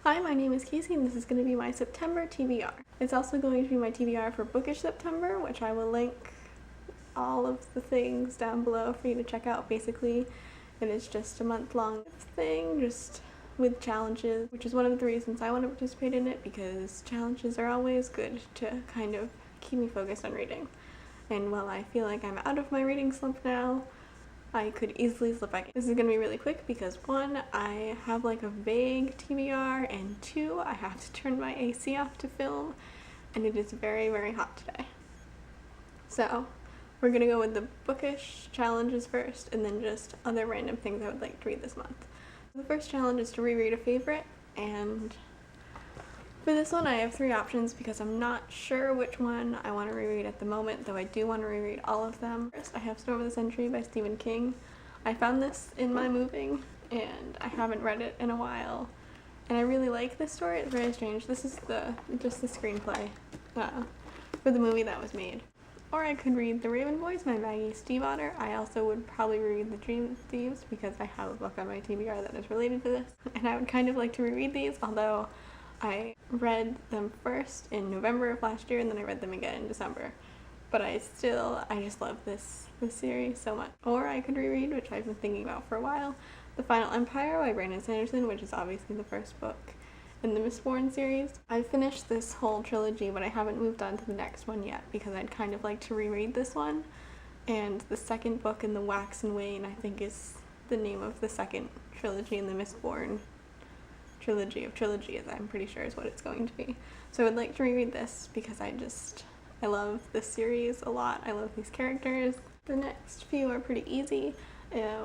Hi, my name is Casey and this is going to be my September TBR. It's also going to be my TBR for Bookish September, which I will link all of the things down below for you to check out. Basically, it is just a month-long thing, just with challenges, which is one of the reasons I want to participate in it, because challenges are always good to kind of keep me focused on reading. And while I feel like I'm out of my reading slump now, I could easily slip back in. This is going to be really quick because 1, I have like a vague TBR, and 2, I have to turn my AC off to film, and it is very, very hot today. So we're going to go with the bookish challenges first, and then just other random things I would like to read this month. The first challenge is to reread a favorite, and for this one I have 3 options because I'm not sure which one I want to reread at the moment, though I do want to reread all of them. First, I have Storm of the Century by Stephen King. I found this in my moving, and I haven't read it in a while, and I really like this story. It's very strange. This is just the screenplay for the movie that was made. Or I could read The Raven Boys by Maggie Stiefvater. I also would probably reread The Dream Thieves because I have a book on my TBR that is related to this, and I would kind of like to reread these, although I read them first in November of last year and then I read them again in December. But I just love this series so much. Or I could reread, which I've been thinking about for a while, The Final Empire by Brandon Sanderson, which is obviously the first book in the Mistborn series. I finished this whole trilogy, but I haven't moved on to the next one yet because I'd kind of like to reread this one. And the second book in the Wax and Wane, I think, is the name of the second trilogy in the Mistborn trilogy of trilogies, I'm pretty sure is what it's going to be. So I would like to reread this because I love this series a lot. I love these characters. The next few are pretty easy.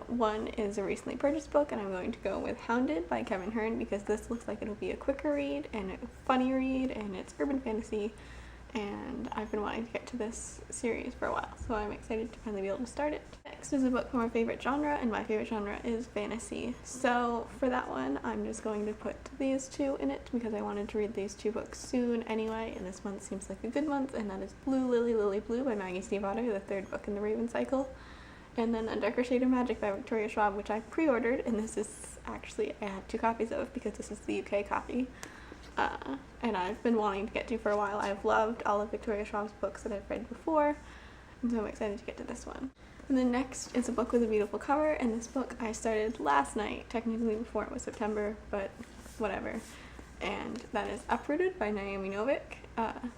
One is a recently purchased book, and I'm going to go with Hounded by Kevin Hearn because this looks like it'll be a quicker read and a funny read, and it's urban fantasy, and I've been wanting to get to this series for a while, so I'm excited to finally be able to start it. Next is a book from our favorite genre, and my favorite genre is fantasy. So for that one, I'm just going to put these 2 in it because I wanted to read these 2 books soon anyway, and this month seems like a good month, and that is Blue Lily Lily Blue by Maggie Stiefvater, the 3rd book in the Raven cycle, and then A Darker Shade of Magic by Victoria Schwab, which I pre-ordered, and this is actually, I have 2 copies of because this is the UK copy. And I've been wanting to get to for a while. I've loved all of Victoria Schwab's books that I've read before, and so I'm excited to get to this one. And then next is a book with a beautiful cover, and this book I started last night, technically before it was September, but whatever. And that is Uprooted by Naomi Novik.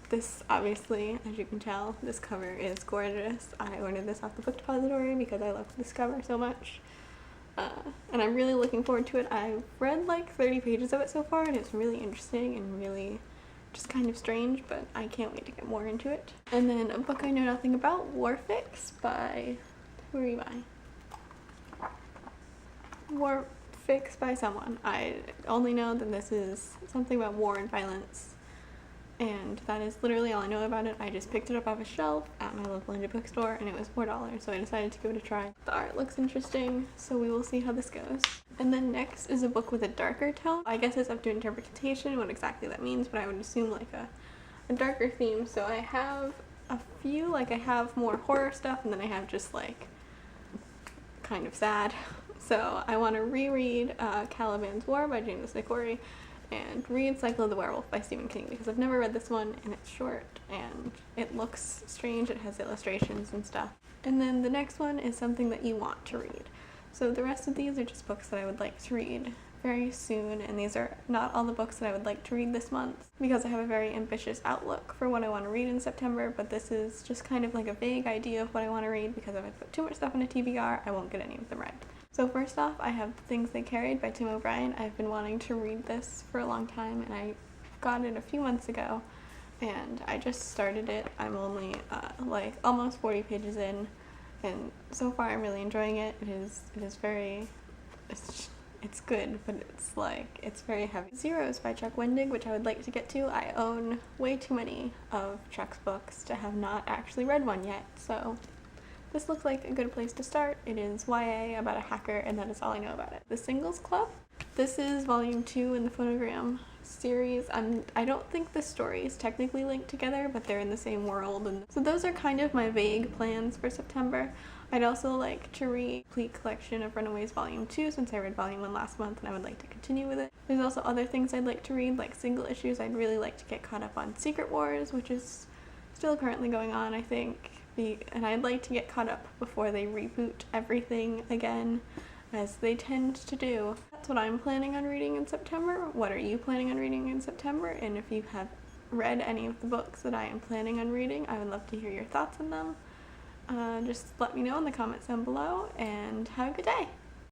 This, obviously, as you can tell, this cover is gorgeous. I ordered this off the book depository because I love this cover so much. And I'm really looking forward to it. I've read like 30 pages of it so far, and it's really interesting and really just kind of strange, but I can't wait to get more into it. And then a book I know nothing about, Warfix by, who are you by? Warfix by someone. I only know that this is something about war and violence, and that is literally all I know about it. I just picked it up off a shelf at my local indie bookstore, and it was $4, so I decided to give it a try. The art looks interesting, so we will see how this goes. And then next is a book with a darker tone. I guess it's up to interpretation what exactly that means, but I would assume like a darker theme. So I have a few, like I have more horror stuff, and then I have just like kind of sad. So I want to reread Caliban's War by James Nicory, and read Cycle of the Werewolf by Stephen King because I've never read this one, and it's short and it looks strange. It has illustrations and stuff. And then the next one is something that you want to read. So the rest of these are just books that I would like to read very soon, and these are not all the books that I would like to read this month because I have a very ambitious outlook for what I want to read in September, but this is just kind of like a vague idea of what I want to read because if I put too much stuff in a TBR, I won't get any of them read. So first off, I have The Things They Carried by Tim O'Brien. I've been wanting to read this for a long time, and I got it a few months ago, and I just started it. I'm only like almost 40 pages in, and so far I'm really enjoying it. It is very, it's good, but it's very heavy. Zeros by Chuck Wendig, which I would like to get to. I own way too many of Chuck's books to have not actually read one yet, so this looks like a good place to start. It is YA about a hacker, and that is all I know about it. The Singles Club. This is volume 2 in the Phonogram series. I don't think the stories technically link together, but they're in the same world, and so those are kind of my vague plans for September. I'd also like to read complete collection of Runaways Volume 2 since I read Volume 1 last month and I would like to continue with it. There's also other things I'd like to read, like single issues. I'd really like to get caught up on Secret Wars, which is still currently going on, I think. And I'd like to get caught up before they reboot everything again, as they tend to do. That's what I'm planning on reading in September. What are you planning on reading in September? And if you have read any of the books that I am planning on reading, I would love to hear your thoughts on them. Just let me know in the comments down below, and have a good day!